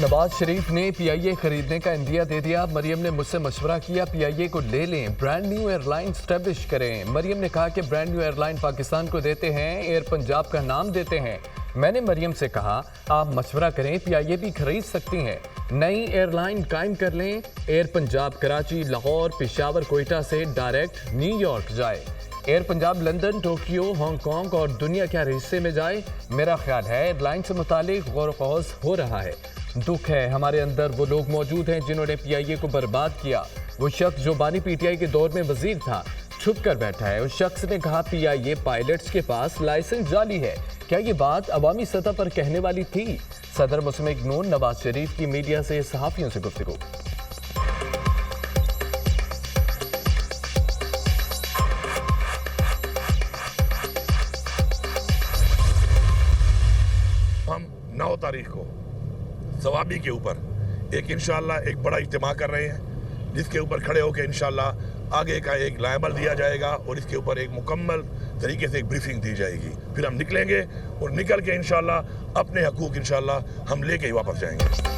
नवाज शरीफ ने पीआईए खरीदने का इंदिया दे दिया। मरियम ने मुझसे मशवरा किया, पीआईए को ले लें, ब्रांड न्यू एयरलाइन स्टैब्लिश करें। मरियम ने कहा कि ब्रांड न्यू एयरलाइन पाकिस्तान को देते हैं, एयर पंजाब का नाम देते हैं। मैंने मरियम से कहा, आप मशवरा करें, पीआईए भी खरीद सकती हैं, नई एयरलाइन कायम कर लें। एयर पंजाब कराची, लाहौर, पेशावर, कोयटा से डायरेक्ट न्यूयॉर्क जाए। Air Punjab London, Tokyo, Hong Kong और दुनिया के हर हिस्से में जाए। मेरा ख्याल है एयरलाइन से मुतालिक गौर ख़ौज़ हो रहा है। दुख है, हमारे अंदर वो लोग मौजूद हैं जिन्होंने पीआईए को बर्बाद किया। वो शख्स जो बानी पीटीआई के दौर में वजीर था छुप कर बैठा है। उस शख्स ने कहा पीआईए पायलट्स के पास लाइसेंस जाली है। क्या ये बात अवामी सतह पर कहने वाली थी? सदर मुस्लिम नून नवाज शरीफ की मीडिया से सहाफ़ियों से गुफ्तगू। हम 9 तारीख को सवाबी के ऊपर एक इंशाल्लाह एक बड़ा इज्तिमा कर रहे हैं, जिसके ऊपर खड़े होकर इंशाल्लाह आगे का एक लायबल दिया जाएगा और इसके ऊपर एक मुकम्मल तरीके से एक ब्रीफिंग दी जाएगी। फिर हम निकलेंगे और निकल के इंशाल्लाह अपने हकूक इंशाल्लाह हम लेके ही वापस जाएंगे।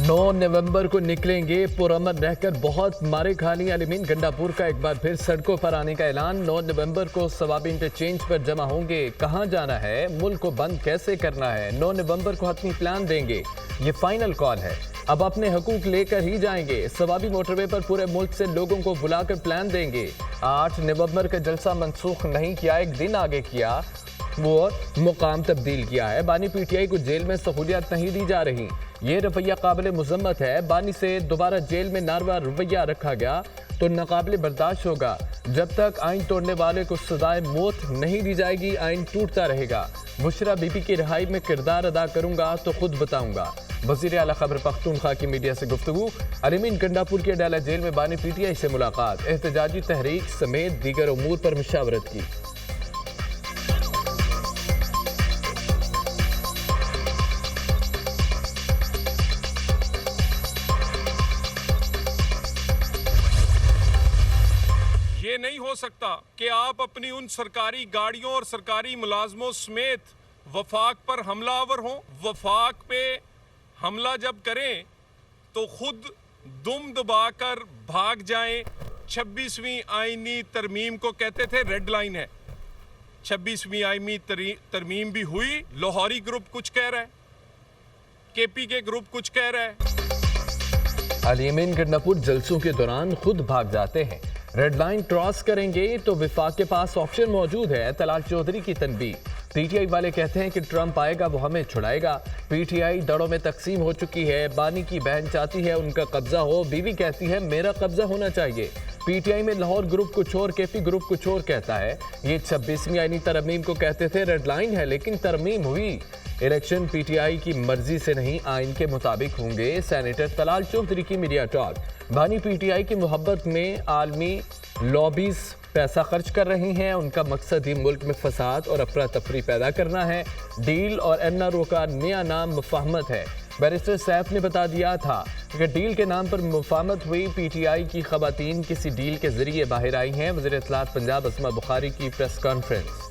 9 नवंबर को निकलेंगे, पुरअमन रहकर बहुत मारे खानी। अलीमीन गंडापुर का एक बार फिर सड़कों पर आने का ऐलान। 9 नवंबर को सवाबी इंटरचेंज पर जमा होंगे। कहां जाना है, मुल्क को बंद कैसे करना है, 9 नवंबर को हतमी प्लान देंगे। ये फाइनल कॉल है, अब अपने हकूक लेकर ही जाएंगे। सवाबी मोटरवे पर पूरे मुल्क से लोगों को बुलाकर प्लान देंगे। 8 नवंबर का जलसा मनसूख नहीं किया, एक दिन आगे किया, वो मुकाम तब्दील किया है। बानी पीटीआई को जेल में सहूलियत नहीं दी जा रही, ये रवैया काबिल मुजम्मत है। बानी से दोबारा जेल में नारवा रवैया रखा गया तो नाकाबिल बर्दाश्त होगा। जब तक आइन तोड़ने वाले को सजाए मौत नहीं दी जाएगी, आइन टूटता रहेगा। बुशरा बीबी की रिहाई में किरदार अदा करूंगा तो खुद बताऊंगा। वज़ीर आला खैबर पख्तूनख्वा की मीडिया से गुफ्तगू। अलीमीन गंडापुर के अडाला जेल में बानी पीटीआई से मुलाकात, एहतजाजी तहरीक समेत दीगर उमूर पर मुशावरत की। ये नहीं हो सकता कि आप अपनी उन सरकारी गाड़ियों और सरकारी मुलाजमों समेत वफाक पर हमलावर हों। वफाक पे हमला जब करें तो खुद दुम दबाकर भाग जाएं। 26वीं आईनी तरमीम को कहते थे रेड लाइन है। 26वीं आईनी तरमीम भी हुई। लाहौरी ग्रुप कुछ कह रहा है, केपी के ग्रुप कुछ कह रहा है। अलीमीन गंडापुर जलसों के दौरान खुद भाग जाते हैं। रेड लाइन क्रॉस करेंगे तो विफाक के पास ऑप्शन मौजूद है। तलाल चौधरी की तनबीह। पीटीआई वाले कहते हैं कि ट्रंप आएगा वो हमें छुड़ाएगा। पीटीआई दड़ों में तकसीम हो चुकी है। बानी की बहन चाहती है उनका कब्जा हो, बीवी कहती है मेरा कब्जा होना चाहिए। पीटीआई में लाहौर ग्रुप कुछ और, केपी ग्रुप कुछ और कहता है। ये 26वीं आईनी तरमीम को कहते थे रेड लाइन है, लेकिन तरमीम हुई। इलेक्शन पीटीआई की मर्जी से नहीं, आइन के मुताबिक होंगे। सेनेटर तलाल चौधरी की मीडिया टॉक। बानी पीटीआई की मोहब्बत में आलमी लॉबीज पैसा खर्च कर रही हैं। उनका मकसद ही मुल्क में फसाद और अफरा तफरी पैदा करना है। डील और एनआरओ का नया नाम मुफाहमत है। बैरिस्टर सैफ ने बता दिया था कि डील के नाम पर मुफाहमत हुई। पीटीआई की खवातीन किसी डील के जरिए बाहर आई हैं। वज़ीर इत्तलात पंजाब अस्मा बुखारी की प्रेस कॉन्फ्रेंस।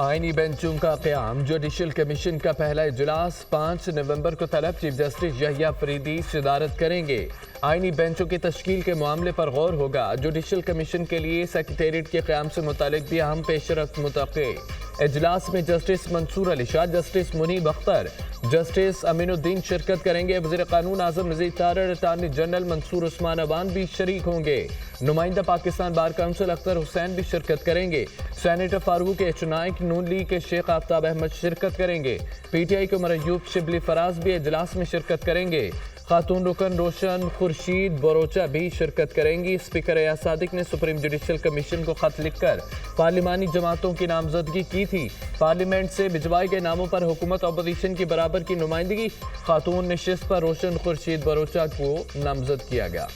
आईनी बेंचों का क़याम। जुडिशल कमीशन का पहला इजलास 5 नवंबर को तलब। चीफ जस्टिस यहिया फरीदी सदारत करेंगे। आईनी बेंचों की तश्कील के मामले पर गौर होगा। जुडिशल कमीशन के लिए सेक्रेटेरिएट के क़याम से मुतालिक भी अहम पेशरफ्त मुतवक्के। इजलास में justice Mansoor Ali Shah, justice Munib Akhtar, justice Aminuddin शिरकत करेंगे। वज़ीर कानून आज़म नज़ीर तारड़, अटारनी जनरल मंसूर उस्मान अवान भी शरीक होंगे। नुमाइंदा पाकिस्तान बार काउंसिल अख्तर हुसैन भी शिरकत करेंगे। सेनेटर फारूक एच नाइक, नून लीग के शेख आफ्ताब अहमद शिरकत करेंगे। पीटीआई के उमर अयूब शिबली फराज भी इजलास में शिरकत करेंगे। खातून रुकन रोशन खुर्शीद बरोचा भी शिरकत करेंगी। स्पीकर एयाज सादिक ने सुप्रीम जुडिशल कमीशन को खत लिखकर पार्लिमानी जमातों की नामजदगी की थी। पार्लियामेंट से भिजवाए गए नामों पर हुकूमत अपोजिशन की बराबर की नुमाइंदगी। खातून नशिस्त पर रोशन खुर्शीद बरोचा को नामजद किया गया।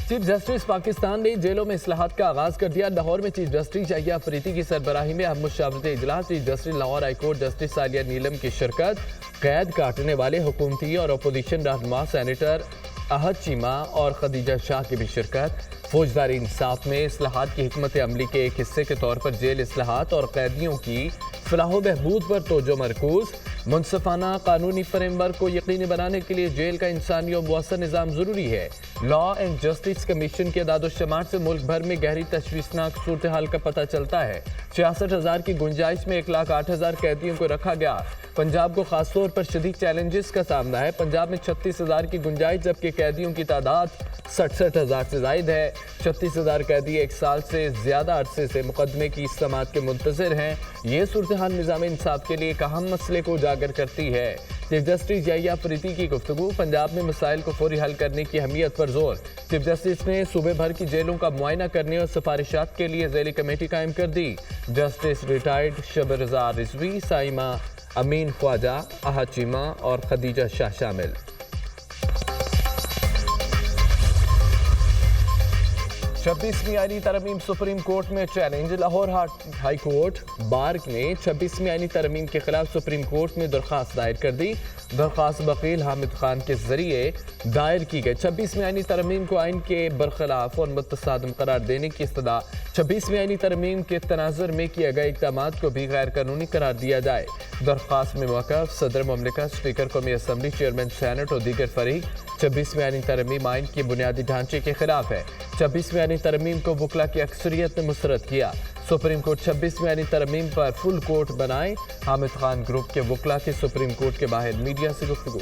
चीफ जस्टिस पाकिस्तान ने जेलों में इस्लाहात का आगाज कर दिया। लाहौर में चीफ जस्टिस यहिया अफरीदी की सरबराही में अहम मुशावरती इजलास। Chief justice Lahore high court justice Aaliya Neelum की शिरकत। कैद काटने वाले हुकूमती और अपोजिशन रहनुमा सेनेटर अहद चीमा और खदीजा शाह की भी शिरकत। फौजदारी इंसाफ में इस्लाहात की हिकमत अमली के एक हिस्से के तौर पर जेल इस्लाहात और कैदियों की फलाह बहबूद पर तवज्जो मरकूज। मुनसफाना कानूनी फ्रेमवर्क को यकीनी बनाने के लिए जेल का इंसानी और मुअस्सर निज़ाम ज़रूरी है। लॉ एंड जस्टिस कमीशन के दादोशमार से मुल्क भर में गहरी तशवीशनाक सूरत हाल का पता चलता है। 66,000 की गुंजाइश में 1,08,000 कैदियों को रखा गया। पंजाब को खासतौर पर शदीद चैलेंजेस का सामना है। पंजाब में 36,000 की गुंजाइश, जबकि कैदियों की तादाद 67,000 से जायद है। 36,000 कैदी एक साल से ज्यादा अरसे से मुकदमे की समाअत के मुंतज़िर हैं। ये सूरत हाल निज़ाम इंसाफ के लिए एक अहम मसले को उजागर करती है। चीफ जस्टिस यहिया अफरीदी की गुफ्तगू। पंजाब में मसाइल को फौरी हल करने की अहमियत पर जोर। चीफ जस्टिस ने सूबे भर की जेलों का मुआयना करने और सिफारिशात के लिए ज़ैली कमेटी कायम कर दी। जस्टिस रिटायर्ड शब-ए-रज़ा रिजवी, साइमा अमीन ख्वाजा, अहद चीमा और खदीजा शाह शामिल। छब्बीसवीं आईनी तरमीम सुप्रीम कोर्ट में challenge. Lahore high court bar ने 26वीं आईनी तरमीम के खिलाफ सुप्रीम कोर्ट में दरख्वास्त दायर कर दी। दरख्वास्त वकील हामिद खान के जरिए दायर की गई। 26वीं आईनी तरमीम को आइन के बरखिलाफ और मुतसादम करार देने की इस्तदा। 26वीं आईनी तरमीम के तनाजुर में किए गए इक़दामात को भी गैर कानूनी करार दिया जाए। दरख्वास्त में मौक़िफ़ सदर ममलिकत, स्पीकर कौमी असम्बली, चेयरमैन सेनेट और दीगर फरीक। 26वीं आईनी तरमीम आइन के बुनियादी ढांचे के खिलाफ है। 26वीं आईनी तरमीम को वकला की अक्सरियत ने मुसरत किया। सुप्रीम कोर्ट 26वीं आईनी तरमीम पर फुल कोर्ट बनाए। हामिद खान ग्रुप के वकला की सुप्रीम कोर्ट के बाहर मीडिया से गुफ्तगू।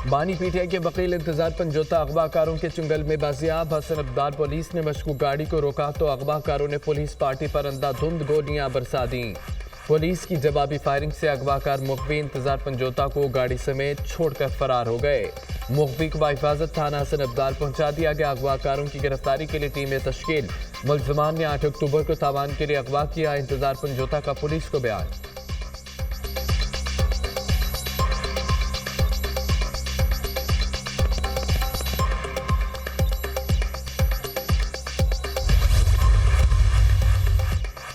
बानी पीटीआई के वकील इंतजार पंजोता अगवाकारों के चुंगल में बाजियाब। हसन अब्दार पुलिस ने मशकूक गाड़ी को रोका तो अगवाकारों ने पुलिस पार्टी पर अंधाधुंध गोलियां बरसा दी। पुलिस की जवाबी फायरिंग से अगवाकार मुखबी इंतजार पंजोता को गाड़ी समेत छोड़कर फरार हो गए। मुखबी को बाहिफाजत थाना हसन अब्दार पहुंचा दिया गया। अगवाकारों की गिरफ्तारी के लिए टीमें तश्कील। मुलजमान ने 8 अक्टूबर को तावान के लिए अगवा किया। इंतजार पंजोता का पुलिस को बयान।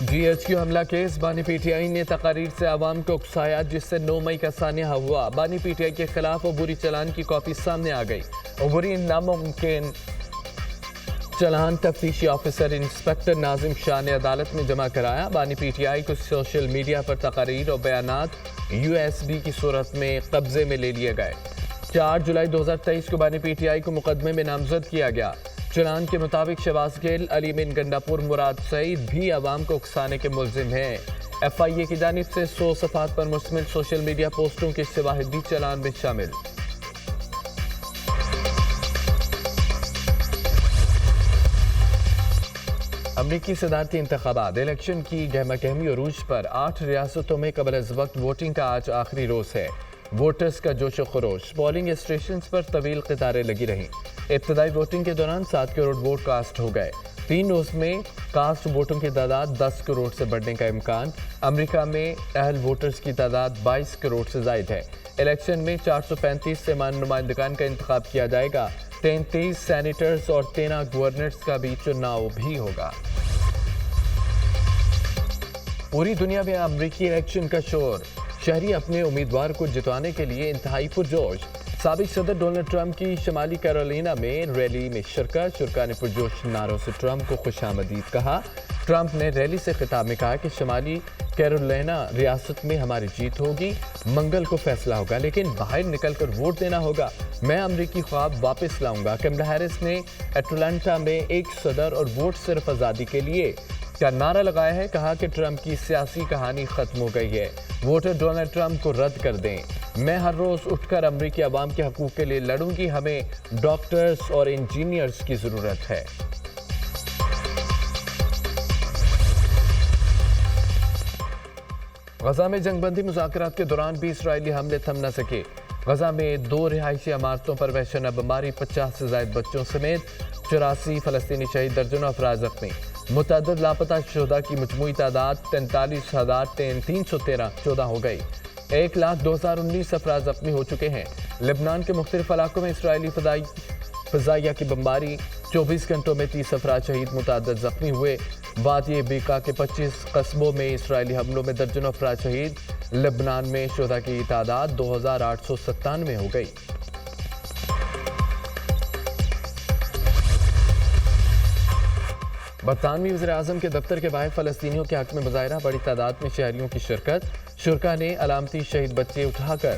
GHQ हमला केस। बानी पीटीआई ने तकारीर से आवाम को उकसाया, जिससे 9 मई का सानिया हुआ। बानी पीटीआई के खिलाफ अबूरी चलान की कॉपी सामने आ गई। अबूरी नामुमकिन चलान तफ्तीशी ऑफिसर इंस्पेक्टर नाजिम शाह ने अदालत में जमा कराया। बानी पीटीआई को सोशल मीडिया पर तकारीर और बयानात USB की सूरत में कब्जे में ले लिए गए। 4 जुलाई 2023 को बानी पीटीआई को मुकदमे में नामजद किया गया। चलान के मुताबिक शहबाज गिल, अली मिन गंडापुर, मुराद सईद भी अवाम को उकसाने के मुल्जिम हैं। FIA की जानिब से 100 सफ़ात पर मुश्तमिल सोशल मीडिया पोस्टों के शवाहिद भी चलान में शामिल। अमरीकी सदारती इंतखाबात इलेक्शन की गहमा गहमी अरूज पर 8 रियासतों में कबल अज़ वक्त वोटिंग का आज आखिरी रोज है। वोटर्स का जोश व खरोश। पोलिंग स्टेशन पर तवील कतारें लगी रहीं। इब्तदाई वोटिंग के दौरान 7 करोड़ वोट कास्ट हो गए। 3 रोज में कास्ट वोटों की तादाद 10 करोड़ से बढ़ने का इम्कान। अमेरिका में अहल वोटर्स की तादाद 22 करोड़ से जायद है। इलेक्शन में 435 से नुमाइंदगान का इंतखाब किया जाएगा। 33 सेनेटर्स और 13 गवर्नर्स का भी चुनाव भी होगा। पूरी दुनिया में अमरीकी इलेक्शन का शोर। शहरी अपने उम्मीदवार को जितवाने के लिए इंतहाई पुरजोश। साबिक सदर डोनाल्ड ट्रंप की शमाली कैरोलिना में रैली में शिरकत। शुरका ने पुरजोश नारों से ट्रंप को खुशामदीद कहा। ट्रंप ने रैली से खिताब में कहा कि शमाली कैरोलिना रियासत में हमारी जीत होगी। मंगल को फैसला होगा, लेकिन बाहर निकलकर वोट देना होगा। मैं अमरीकी ख्वाब वापस लाऊंगा। कमला हैरिस ने एटलांटा में एक सदर और वोट सिर्फ आज़ादी के लिए का नारा लगाया है। कहा कि ट्रंप की सियासी कहानी खत्म हो गई है। वोटर डोनाल्ड ट्रंप को रद्द कर दें। मैं हर रोज उठकर अमरीकी अवाम के हकूक के लिए लड़ूंगी। हमें डॉक्टर्स और इंजीनियर्स की जरूरत है। गजा में जंगबंदी मुज़ाकरात के दौरान भी इसराइली हमले थम न सके। गजा में 2 रिहायशी इमारतों पर वहशना बमबारी, 50 से ज्यादा बच्चों समेत 84 फलस्तीनी शहीद, दर्जनों अफराद जख्मी। मुतअद्दिद लापता शुहदा की मजमूई तादाद 43,313 हो गई। 1,02,019 अफराद जख्मी हो चुके हैं। लेबनान के मुख्तलिफ इलाकों में इसराइली फजाइया की बमबारी, 24 घंटों में 30 अफराद शहीद, मुतअद्दिद जख्मी हुए। वादी बीका के 25 कस्बों में इसराइली हमलों में दर्जनों अफराद शहीद। लेबनान में शुहदा की तादाद 2,897 हो गई। बरतानवी वज़ीर-ए-आज़म के दफ्तर के बाहर फ़लस्तीनियों के हक़ में मुज़ाहिरा, बड़ी तादाद में शहरियों की शिरकत। शुरका ने अलामती शहीद बच्चे उठाकर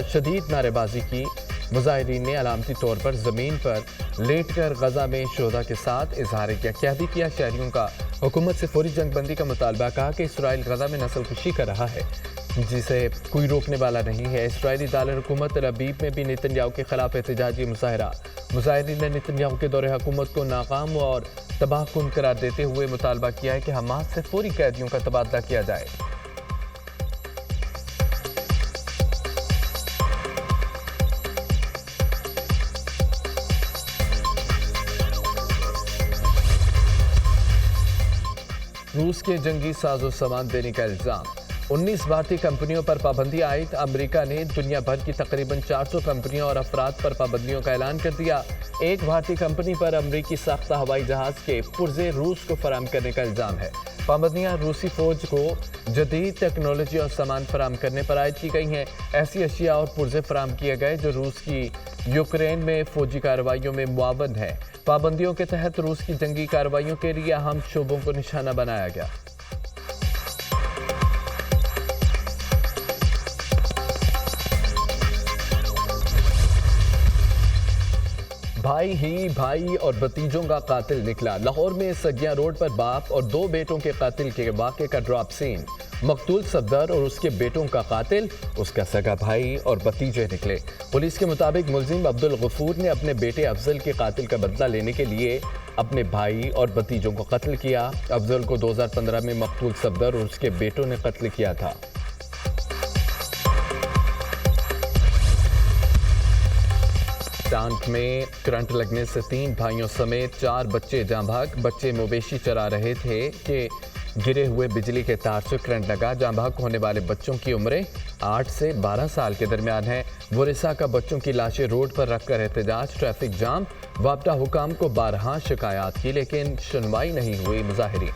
शदीद नारेबाजी की। मुज़ाहिरीन ने अलामती तौर पर ज़मीन पर लेट कर गजा में शुहदा के साथ इजहार यकजहती किया। शहरियों का हुकूमत से फौरी जंगबंदी का मुतालबा, कहा कि इसराइल गजा में नस्ल कुशी कर रहा है जिसे कोई रोकने वाला नहीं है। इसराइली दारुल-हुकूमत तल अवीव में भी नेतन्याहू के खिलाफ एहतजाजी मुजाहरा। मुजाहिरीन ने नेतन्याहू के दौरे हुकूमत को नाकाम और तबाहकुन करार देते हुए मुतालबा किया है कि हमास से फौरी कैदियों का तबादला किया जाए। रूस के जंगी साजो सामान देने का इल्जाम, 19 भारतीय कंपनियों पर पाबंदी आयद। अमेरिका ने दुनिया भर की तकरीबन 400 कंपनियों और अफराद पर पाबंदियों का ऐलान कर दिया। एक भारतीय कंपनी पर अमेरिकी साख्ता हवाई जहाज के पुर्जे रूस को फराम करने का इल्जाम है। पाबंदियां रूसी फौज को जदीद टेक्नोलॉजी और सामान फराम करने पर आयद की गई हैं। ऐसी अशिया और पुर्जे फराम किए गए जो रूस की यूक्रेन में फौजी कार्रवाइयों में मुआवन है। पाबंदियों के तहत रूस की जंगी कार्रवाइयों के लिए अहम शोबों को निशाना बनाया गया। भाई ही भाई और भतीजों का कातिल निकला। लाहौर में सगिया रोड पर बाप और 2 बेटों के कातिल के वाक़े का ड्रॉप सीन। मकतूल सफदर और उसके बेटों का कातिल उसका सगा भाई और भतीजे निकले। पुलिस के मुताबिक मुलजिम अब्दुल गफूर ने अपने बेटे अफजल के कातिल का बदला लेने के लिए अपने भाई और भतीजों को कत्ल किया। अफजल को 2015 में मकतूल सफदर और उसके बेटों ने कत्ल किया था। टांक में करंट लगने से 3 भाइयों समेत 4 बच्चे जाँ भाग। बच्चे मवेशी चरा रहे थे कि गिरे हुए बिजली के तार से करंट लगा। जाँ भाग होने वाले बच्चों की उम्रें 8 से 12 साल के दरमियान है। वरिसा का बच्चों की लाशें रोड पर रखकर एहतजाज, ट्रैफिक जाम। वापडा हुकाम को 12 शिकायत की लेकिन सुनवाई नहीं हुई। मुजाहिरीन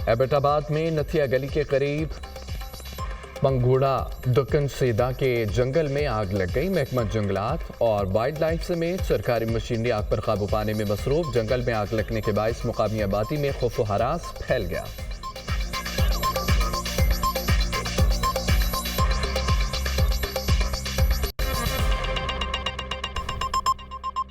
एबटाबाद में नथिया गली के करीब पंगूड़ा दक्कन सीधा के जंगल में आग लग गई। महकमा जंगलात और वाइल्ड लाइफ समेत सरकारी मशीनरी आग पर काबू पाने में मसरूफ। जंगल में आग लगने के बायस मुकामी आबादी में खौफ व हरास फैल गया।